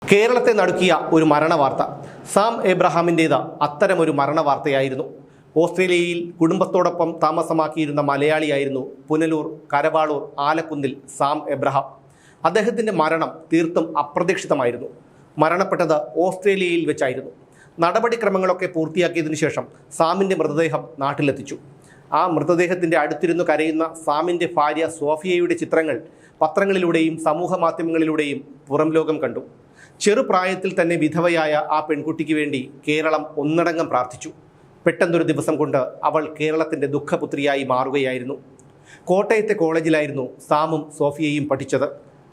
കേരളത്തെ നടുക്കിയ ഒരു മരണവാർത്ത. സാം എബ്രഹാമിൻ്റേത് അത്തരമൊരു മരണവാർത്തയായിരുന്നു. ഓസ്ട്രേലിയയിൽ കുടുംബത്തോടൊപ്പം താമസമാക്കിയിരുന്ന മലയാളിയായിരുന്നു പുനലൂർ, കരവാളൂർ, ആലക്കുന്നിൽ സാം എബ്രഹാം. അദ്ദേഹത്തിൻ്റെ മരണം തീർത്തും അപ്രതീക്ഷിതമായിരുന്നു. മരണപ്പെട്ടത് ഓസ്ട്രേലിയയിൽ വെച്ചായിരുന്നു. നടപടിക്രമങ്ങളൊക്കെ പൂർത്തിയാക്കിയതിനു ശേഷം സാമിൻ്റെ മൃതദേഹം നാട്ടിലെത്തിച്ചു. ആ മൃതദേഹത്തിൻ്റെ അടുത്തിരുന്നു കരയുന്ന സാമിൻ്റെ ഭാര്യ സോഫിയയുടെ ചിത്രങ്ങൾ പത്രങ്ങളിലൂടെയും സമൂഹ മാധ്യമങ്ങളിലൂടെയും പുറം ലോകം കണ്ടു. ചെറുപ്രായത്തിൽ തന്നെ വിധവയായ ആ പെൺകുട്ടിക്ക് വേണ്ടി കേരളം ഒന്നടങ്കം പ്രാർത്ഥിച്ചു. പെട്ടെന്നൊരു ദിവസം കൊണ്ട് അവൾ കേരളത്തിൻ്റെ ദുഃഖപുത്രിയായി മാറുകയായിരുന്നു. കോട്ടയത്തെ കോളേജിലായിരുന്നു സാമും സോഫിയയും പഠിച്ചത്.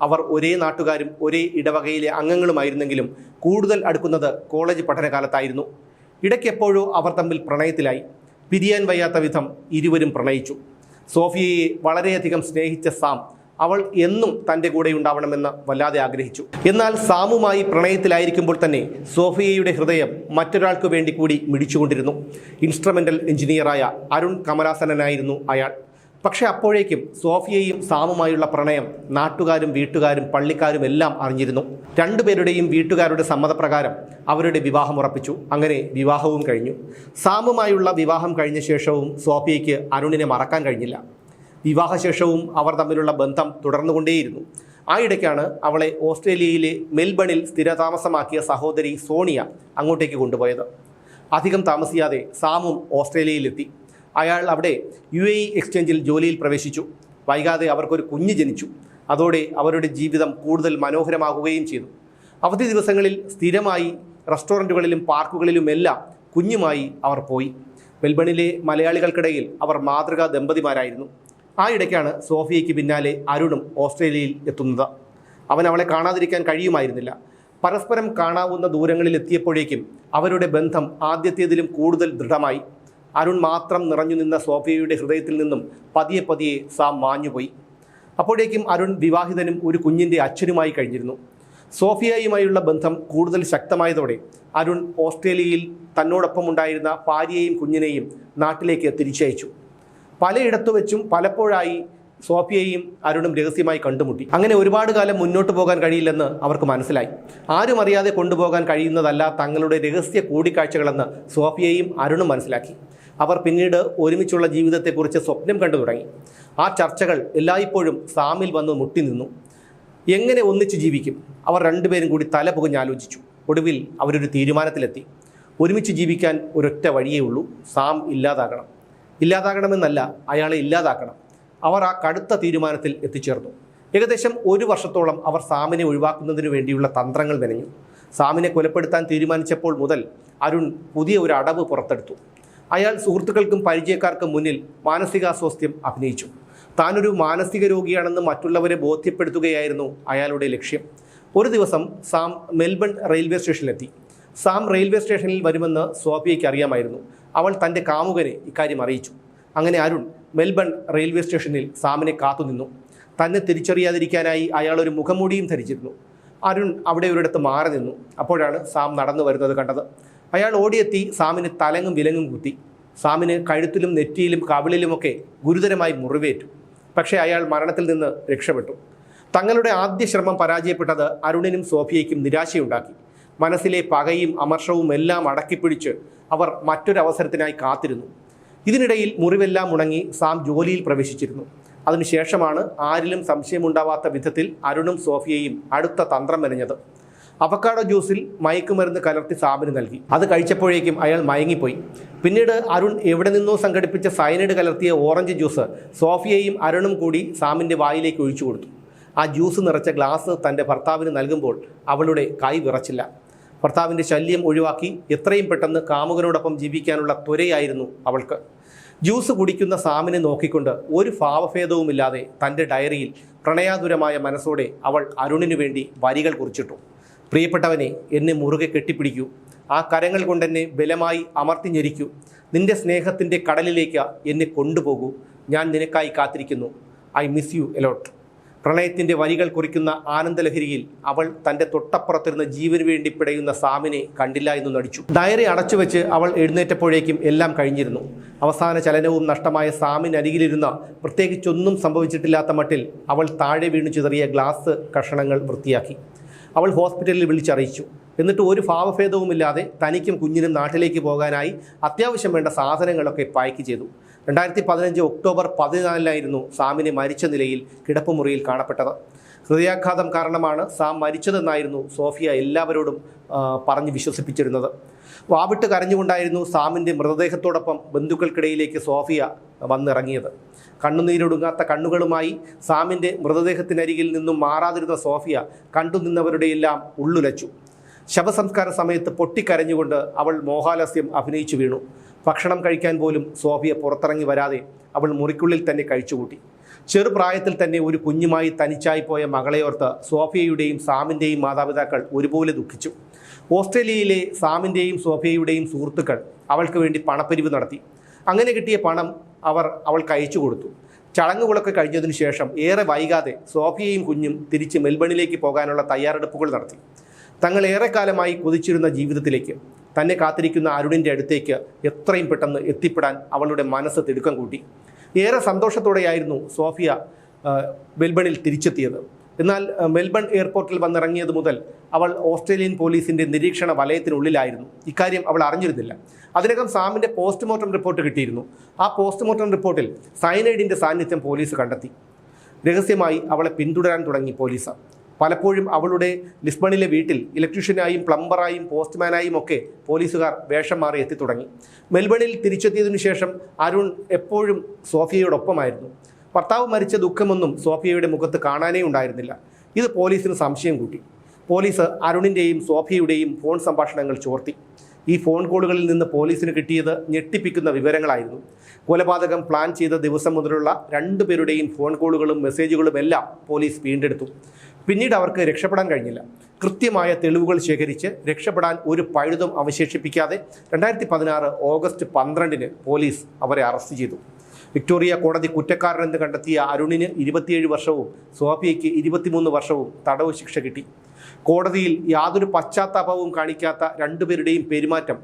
അവർ ഒരേ നാട്ടുകാരും ഒരേ ഇടവകയിലെ അംഗങ്ങളുമായിരുന്നെങ്കിലും കൂടുതൽ അടുക്കുന്നത് കോളേജ് പഠനകാലത്തായിരുന്നു. ഇടയ്ക്കെപ്പോഴോ അവർ തമ്മിൽ പ്രണയത്തിലായി. പിരിയാൻ വയ്യാത്ത വിധം ഇരുവരും പ്രണയിച്ചു. സോഫിയയെ വളരെയധികം സ്നേഹിച്ച സാം അവൾ എന്നും തൻ്റെ കൂടെ ഉണ്ടാവണമെന്ന് വല്ലാതെ ആഗ്രഹിച്ചു. എന്നാൽ സാമുമായി പ്രണയത്തിലായിരിക്കുമ്പോൾ തന്നെ സോഫിയയുടെ ഹൃദയം മറ്റൊരാൾക്ക് വേണ്ടി കൂടി മിടിച്ചുകൊണ്ടിരുന്നു. ഇൻസ്ട്രുമെൻ്റൽ എഞ്ചിനീയറായ അരുൺ കമലാസനായിരുന്നു അയാൾ. പക്ഷേ അപ്പോഴേക്കും സോഫിയയും സാമുമായുള്ള പ്രണയം നാട്ടുകാരും വീട്ടുകാരും പള്ളിക്കാരും എല്ലാം അറിഞ്ഞിരുന്നു. രണ്ടുപേരുടെയും വീട്ടുകാരുടെ സമ്മതപ്രകാരം അവരുടെ വിവാഹം ഉറപ്പിച്ചു. അങ്ങനെ വിവാഹവും കഴിഞ്ഞു. സാമുമായുള്ള വിവാഹം കഴിഞ്ഞ ശേഷവും സോഫിയയ്ക്ക് അരുണിനെ മറക്കാൻ കഴിഞ്ഞില്ല. വിവാഹശേഷവും അവർ തമ്മിലുള്ള ബന്ധം തുടർന്നുകൊണ്ടേയിരുന്നു. ആ ഇടയ്ക്കാണ് അവളെ ഓസ്ട്രേലിയയിലെ മെൽബണിൽ സ്ഥിരതാമസമാക്കിയ സഹോദരി സോണിയ അങ്ങോട്ടേക്ക് കൊണ്ടുപോയത്. അധികം താമസിയാതെ സാമും ഓസ്ട്രേലിയയിലെത്തി. അയാൾ അവിടെ UAE എക്സ്ചേഞ്ചിൽ ജോലിയിൽ പ്രവേശിച്ചു. വൈകാതെ അവർക്കൊരു കുഞ്ഞ് ജനിച്ചു. അതോടെ അവരുടെ ജീവിതം കൂടുതൽ മനോഹരമാകുകയും ചെയ്തു. അവധി ദിവസങ്ങളിൽ സ്ഥിരമായി റെസ്റ്റോറൻറ്റുകളിലും പാർക്കുകളിലുമെല്ലാം കുഞ്ഞുമായി അവർ പോയി. മെൽബണിലെ മലയാളികൾക്കിടയിൽ അവർ മാതൃകാ ദമ്പതിമാരായിരുന്നു. ആ ഇടയ്ക്കാണ് സോഫിയയ്ക്ക് പിന്നാലെ അരുണും ഓസ്ട്രേലിയയിൽ എത്തുന്നത്. അവൻ അവളെ കാണാതിരിക്കാൻ കഴിയുമായിരുന്നില്ല. പരസ്പരം കാണാവുന്ന ദൂരങ്ങളിൽ എത്തിയപ്പോഴേക്കും അവരുടെ ബന്ധം ആദ്യത്തേതിലും കൂടുതൽ ദൃഢമായി. അരുൺ മാത്രം നിറഞ്ഞു നിന്ന സോഫിയയുടെ ഹൃദയത്തിൽ നിന്നും പതിയെ പതിയെ സാം മാഞ്ഞുപോയി. അപ്പോഴേക്കും അരുൺ വിവാഹിതനും ഒരു കുഞ്ഞിൻ്റെ അച്ഛനുമായി കഴിഞ്ഞിരുന്നു. സോഫിയയുമായുള്ള ബന്ധം കൂടുതൽ ശക്തമായതോടെ അരുൺ ഓസ്ട്രേലിയയിൽ തന്നോടൊപ്പം ഉണ്ടായിരുന്ന ഭാര്യയെയും കുഞ്ഞിനെയും നാട്ടിലേക്ക് തിരിച്ചയച്ചു. പലയിടത്തു വെച്ചും പലപ്പോഴായി സോഫിയയും അരുണും രഹസ്യമായി കണ്ടുമുട്ടി. അങ്ങനെ ഒരുപാട് കാലം മുന്നോട്ട് പോകാൻ കഴിയില്ലെന്ന് അവർക്ക് മനസ്സിലായി. ആരും അറിയാതെ കൊണ്ടുപോകാൻ കഴിയുന്നതല്ല തങ്ങളുടെ രഹസ്യ കൂടിക്കാഴ്ചകളെന്ന് സോഫിയയും അരുണും മനസ്സിലാക്കി. അവർ പിന്നീട് ഒരുമിച്ചുള്ള ജീവിതത്തെക്കുറിച്ച് സ്വപ്നം കണ്ടു തുടങ്ങി. ആ ചർച്ചകൾ എല്ലായ്പ്പോഴും സാമിൽ വന്ന് മുട്ടി നിന്നു. എങ്ങനെ ഒന്നിച്ച് ജീവിക്കും? അവർ രണ്ടുപേരും കൂടി തല പുകഞ്ഞാലോചിച്ചു. ഒടുവിൽ അവരൊരു തീരുമാനത്തിലെത്തി. ഒരുമിച്ച് ജീവിക്കാൻ ഒരൊറ്റ വഴിയേ ഉള്ളൂ. സാം ഇല്ലാതാകണമെന്നല്ല, അയാളെ ഇല്ലാതാക്കണം. അവർ ആ കടുത്ത തീരുമാനത്തിൽ എത്തിച്ചേർന്നു. ഏകദേശം 1 വർഷത്തോളം അവർ സാമിനെ ഒഴിവാക്കുന്നതിന് വേണ്ടിയുള്ള തന്ത്രങ്ങൾ മെനഞ്ഞു. സാമിനെ കൊലപ്പെടുത്താൻ തീരുമാനിച്ചപ്പോൾ മുതൽ അരുൺ പുതിയ ഒരു അടവ് പുറത്തെടുത്തു. അയാൾ സുഹൃത്തുക്കൾക്കും പരിചയക്കാർക്കും മുന്നിൽ മാനസികാസ്വാസ്ഥ്യം അഭിനയിച്ചു. താനൊരു മാനസിക രോഗിയാണെന്ന് മറ്റുള്ളവരെ ബോധ്യപ്പെടുത്തുകയായിരുന്നു അയാളുടെ ലക്ഷ്യം. ഒരു ദിവസം സാം മെൽബൺ റെയിൽവേ സ്റ്റേഷനിലെത്തി. സാം റെയിൽവേ സ്റ്റേഷനിൽ വരുമെന്ന് സോഫിയയ്ക്ക് അറിയാമായിരുന്നു. അവൾ തൻ്റെ കാമുകനെ ഇക്കാര്യം അറിയിച്ചു. അങ്ങനെ അരുൺ മെൽബൺ റെയിൽവേ സ്റ്റേഷനിൽ സാമിനെ കാത്തുനിന്നു. തന്നെ തിരിച്ചറിയാതിരിക്കാനായി അയാൾ ഒരു മുഖംമൂടിയും ധരിച്ചിരുന്നു. അരുൺ അവിടെ ഒരിടത്ത് മാറി നിന്നു. അപ്പോഴാണ് സാം നടന്നു വരുന്നത് കണ്ടത്. അയാൾ ഓടിയെത്തി സാമിന് തലങ്ങും വിലങ്ങും കുത്തി. സാമിന് കഴുത്തിലും നെറ്റിയിലും കവിളിലുമൊക്കെ ഗുരുതരമായി മുറിവേറ്റു. പക്ഷേ അയാൾ മരണത്തിൽ നിന്ന് രക്ഷപ്പെട്ടു. തങ്ങളുടെ ആദ്യ ശ്രമം പരാജയപ്പെട്ടത് അരുണിനും സോഫിയയ്ക്കും നിരാശയുണ്ടാക്കി. മനസ്സിലെ പകയും അമർഷവും എല്ലാം അടക്കിപ്പിടിച്ച് അവർ മറ്റൊരവസരത്തിനായി കാത്തിരുന്നു. ഇതിനിടയിൽ മുറിവെല്ലാം ഉണങ്ങി സാം ജോലിയിൽ പ്രവേശിച്ചിരുന്നു. അതിനുശേഷമാണ് ആരിലും സംശയമുണ്ടാവാത്ത വിധത്തിൽ അരുണും സോഫിയയും അടുത്ത തന്ത്രം മെനഞ്ഞത്. അവക്കാഡോ ജ്യൂസിൽ മയക്കുമരുന്ന് കലർത്തി സാമിന് നൽകി. അത് കഴിച്ചപ്പോഴേക്കും അയാൾ മയങ്ങിപ്പോയി. പിന്നീട് അരുൺ എവിടെ നിന്നോ സംഘടിപ്പിച്ച സയനൈഡ് കലർത്തിയ ഓറഞ്ച് ജ്യൂസ് സോഫിയയും അരുണും കൂടി സാമിൻ്റെ വായിലേക്ക് ഒഴിച്ചു കൊടുത്തു. ആ ജ്യൂസ് നിറച്ച ഗ്ലാസ് തൻ്റെ ഭർത്താവിന് നൽകുമ്പോൾ അവളുടെ കൈ വിറച്ചില്ല. ഭർത്താവിൻ്റെ ശല്യം ഒഴിവാക്കി എത്രയും പെട്ടെന്ന് കാമുകനോടൊപ്പം ജീവിക്കാനുള്ള ത്വരയായിരുന്നു അവൾക്ക്. ജ്യൂസ് കുടിക്കുന്ന സാമിനെ നോക്കിക്കൊണ്ട് ഒരു ഭാവഭേദവുമില്ലാതെ തൻ്റെ ഡയറിയിൽ പ്രണയാതുരമായ മനസ്സോടെ അവൾ അരുണിനു വേണ്ടി വരികൾ കുറിച്ചിട്ടു. പ്രിയപ്പെട്ടവനെ, എന്നെ മുറുകെ കെട്ടിപ്പിടിക്കൂ. ആ കരങ്ങൾ കൊണ്ടെന്നെ ബലമായി അമർത്തിഞ്ഞെരിക്കൂ. നിന്റെ സ്നേഹത്തിൻ്റെ കടലിലേക്ക് എന്നെ കൊണ്ടുപോകൂ. ഞാൻ നിനക്കായി കാത്തിരിക്കുന്നു. I miss you a lot. പ്രണയത്തിൻ്റെ വരികൾ കുറിക്കുന്ന ആനന്ദലഹരിയിൽ അവൾ തൻ്റെ തൊട്ടപ്പുറത്തിരുന്ന ജീവന് വേണ്ടി പിടയുന്ന സാമിനെ കണ്ടില്ല എന്ന് നടിച്ചു. ഡയറി അടച്ചുവെച്ച് അവൾ എഴുന്നേറ്റപ്പോഴേക്കും എല്ലാം കഴിഞ്ഞിരുന്നു. അവസാന ചലനവും നഷ്ടമായ സാമിനരികിലിരുന്ന പ്രത്യേകിച്ചൊന്നും സംഭവിച്ചിട്ടില്ലാത്ത മട്ടിൽ അവൾ താഴെ വീണു ചിതറിയ ഗ്ലാസ് കഷണങ്ങൾ വൃത്തിയാക്കി. അവൾ ഹോസ്പിറ്റലിൽ വിളിച്ചറിയിച്ചു. എന്നിട്ട് ഒരു ഭാവഭേദവുമില്ലാതെ തനിക്കും കുഞ്ഞിനും നാട്ടിലേക്ക് പോകാനായി അത്യാവശ്യം വേണ്ട സാധനങ്ങളൊക്കെ പായ്ക്ക് ചെയ്തു. 2015 ഒക്ടോബർ 14 സാമിനെ മരിച്ച നിലയിൽ കിടപ്പുമുറിയിൽ കാണപ്പെട്ടത്. ഹൃദയാഘാതം കാരണമാണ് സാം മരിച്ചതെന്നായിരുന്നു സോഫിയ എല്ലാവരോടും പറഞ്ഞ് വിശ്വസിപ്പിച്ചിരുന്നത്. വാവിട്ട് കരഞ്ഞുകൊണ്ടായിരുന്നു സാമിൻ്റെ മൃതദേഹത്തോടൊപ്പം ബന്ധുക്കൾക്കിടയിലേക്ക് സോഫിയ വന്നിറങ്ങിയത്. കണ്ണുനീരൊടുങ്ങാത്ത കണ്ണുകളുമായി സാമിൻ്റെ മൃതദേഹത്തിനരികിൽ നിന്നും മാറാതിരുന്ന സോഫിയ കണ്ടുനിന്നവരുടെയെല്ലാം ഉള്ളുലച്ചു. ശവസംസ്കാര സമയത്ത് പൊട്ടിക്കരഞ്ഞുകൊണ്ട് അവൾ മോഹാലസ്യം അഭിനയിച്ചു വീണു. ഭക്ഷണം കഴിക്കാൻ പോലും സോഫിയ പുറത്തിറങ്ങി വരാതെ അവൾ മുറിക്കുള്ളിൽ തന്നെ കഴിച്ചുകൂട്ടി. ചെറുപ്രായത്തിൽ തന്നെ ഒരു കുഞ്ഞുമായി തനിച്ചായിപ്പോയ മകളെയോർത്ത് സോഫിയയുടെയും സാമിൻ്റെയും മാതാപിതാക്കൾ ഒരുപോലെ ദുഃഖിച്ചു. ഓസ്ട്രേലിയയിലെ സാമിൻ്റെയും സോഫിയയുടെയും സുഹൃത്തുക്കൾ അവൾക്ക് വേണ്ടി പണപ്പിരിവ് നടത്തി. അങ്ങനെ കിട്ടിയ പണം അവൾക്ക് അയച്ചു കൊടുത്തു. ചടങ്ങുകളൊക്കെ കഴിഞ്ഞതിനു ശേഷം ഏറെ വൈകാതെ സോഫിയയും കുഞ്ഞും തിരിച്ച് മെൽബണിലേക്ക് പോകാനുള്ള തയ്യാറെടുപ്പുകൾ നടത്തി. തങ്ങൾ ഏറെക്കാലമായി കൊതിച്ചിരുന്ന ജീവിതത്തിലേക്ക്, തന്നെ കാത്തിരിക്കുന്ന അരുണിൻ്റെ അടുത്തേക്ക് എത്രയും പെട്ടെന്ന് എത്തിപ്പെടാൻ അവളുടെ മനസ്സ് തിടുക്കം കൂട്ടി. ഏറെ സന്തോഷത്തോടെയായിരുന്നു സോഫിയ മെൽബണിൽ തിരിച്ചെത്തിയത്. എന്നാൽ മെൽബൺ എയർപോർട്ടിൽ വന്നിറങ്ങിയത് മുതൽ അവൾ ഓസ്ട്രേലിയൻ പോലീസിൻ്റെ നിരീക്ഷണ വലയത്തിനുള്ളിലായിരുന്നു. ഇക്കാര്യം അവൾ അറിഞ്ഞിരുന്നില്ല. അതിനകം സാമിൻ്റെ പോസ്റ്റ്മോർട്ടം റിപ്പോർട്ട് കിട്ടിയിരുന്നു. ആ പോസ്റ്റ്മോർട്ടം റിപ്പോർട്ടിൽ സയനൈഡിൻ്റെ സാന്നിധ്യം പോലീസ് കണ്ടെത്തി. രഹസ്യമായി അവളെ പിന്തുടരാൻ തുടങ്ങി പോലീസ്. പലപ്പോഴും അവളുടെ ലിസ്ബണിലെ വീട്ടിൽ ഇലക്ട്രീഷ്യനായും പ്ലംബറായും പോസ്റ്റ്മാനായും ഒക്കെ പോലീസുകാർ വേഷം മാറി എത്തി തുടങ്ങി. മെൽബണിൽ തിരിച്ചെത്തിയതിനു ശേഷം അരുൺ എപ്പോഴും സോഫിയയോടൊപ്പമായിരുന്നു. ഭർത്താവ് മരിച്ച ദുഃഖമൊന്നും സോഫിയയുടെ മുഖത്ത് കാണാനേ ഉണ്ടായിരുന്നില്ല. ഇത് പോലീസിന് സംശയം കൂട്ടി. പോലീസ് അരുണിൻ്റെയും സോഫിയയുടെയും ഫോൺ സംഭാഷണങ്ങൾ ചോർത്തി. ഈ ഫോൺ കോളുകളിൽ നിന്ന് പോലീസിന് കിട്ടിയത് ഞെട്ടിപ്പിക്കുന്ന വിവരങ്ങളായിരുന്നു. കൊലപാതകം പ്ലാൻ ചെയ്ത ദിവസം മുതലുള്ള 2 പേരുടെയും ഫോൺ കോളുകളും മെസ്സേജുകളും എല്ലാം പോലീസ് വീണ്ടെടുത്തു. പിന്നീട് അവർക്ക് രക്ഷപ്പെടാൻ കഴിഞ്ഞില്ല. കൃത്യമായ തെളിവുകൾ ശേഖരിച്ച് രക്ഷപ്പെടാൻ ഒരു പഴുതും അവശേഷിപ്പിക്കാതെ 2016 ഓഗസ്റ്റ് 12 പോലീസ് അവരെ അറസ്റ്റ് ചെയ്തു. വിക്ടോറിയ കോടതി കുറ്റക്കാരനെന്ന് കണ്ടെത്തിയ അരുണിന് 27 വർഷവും സോഫിയയ്ക്ക് 23 വർഷവും തടവ് ശിക്ഷ കിട്ടി. കോടതിയിൽ യാതൊരു പശ്ചാത്താപവും കാണിക്കാത്ത 2 പേരുടെയും പെരുമാറ്റം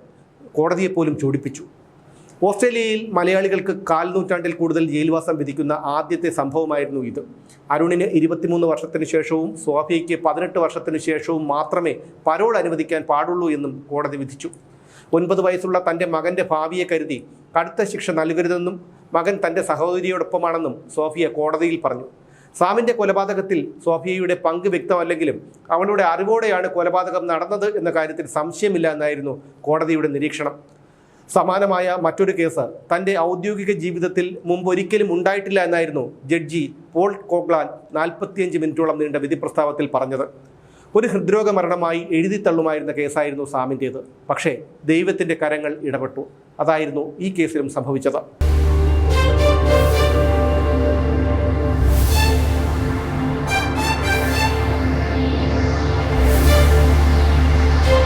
കോടതിയെപ്പോലും ചൊടിപ്പിച്ചു. ഓസ്ട്രേലിയയിൽ മലയാളികൾക്ക് 4 നൂറ്റാണ്ടിൽ കൂടുതൽ ജയിൽവാസം വിധിക്കുന്ന ആദ്യത്തെ സംഭവമായിരുന്നു ഇത്. അരുണിന് 23 വർഷത്തിന് ശേഷവും സോഫിയയ്ക്ക് 18 വർഷത്തിന് ശേഷവും മാത്രമേ പരോൾ അനുവദിക്കാൻ പാടുള്ളൂ എന്നും കോടതി വിധിച്ചു. 9 വയസ്സുള്ള തൻ്റെ മകൻ്റെ ഭാവിയെ കരുതി കടുത്ത ശിക്ഷ നൽകരുതെന്നും മകൻ തൻ്റെ സഹോദരിയോടൊപ്പമാണെന്നും സോഫിയ കോടതിയിൽ പറഞ്ഞു. സാമിൻ്റെ കൊലപാതകത്തിൽ സോഫിയയുടെ പങ്ക് വ്യക്തമല്ലെങ്കിലും അവളുടെ അറിവോടെയാണ് കൊലപാതകം നടന്നത് എന്ന കാര്യത്തിൽ സംശയമില്ല എന്നായിരുന്നു കോടതിയുടെ നിരീക്ഷണം. സമാനമായ മറ്റൊരു കേസ് തൻ്റെ ഔദ്യോഗിക ജീവിതത്തിൽ മുമ്പൊരിക്കലും ഉണ്ടായിട്ടില്ല എന്നായിരുന്നു ജഡ്ജി പോൾ കോഗ്ലാൻ 45 മിനിറ്റോളം നീണ്ട വിധി പ്രസ്താവത്തിൽ പറഞ്ഞത്. ഒരു ഹൃദ്രോഗ മരണമായി എഴുതിത്തള്ളുമായിരുന്ന കേസായിരുന്നു സാമിൻ്റേത്. പക്ഷേ ദൈവത്തിൻ്റെ കരങ്ങൾ ഇടപെട്ടു. അതായിരുന്നു ഈ കേസിലും സംഭവിച്ചത്.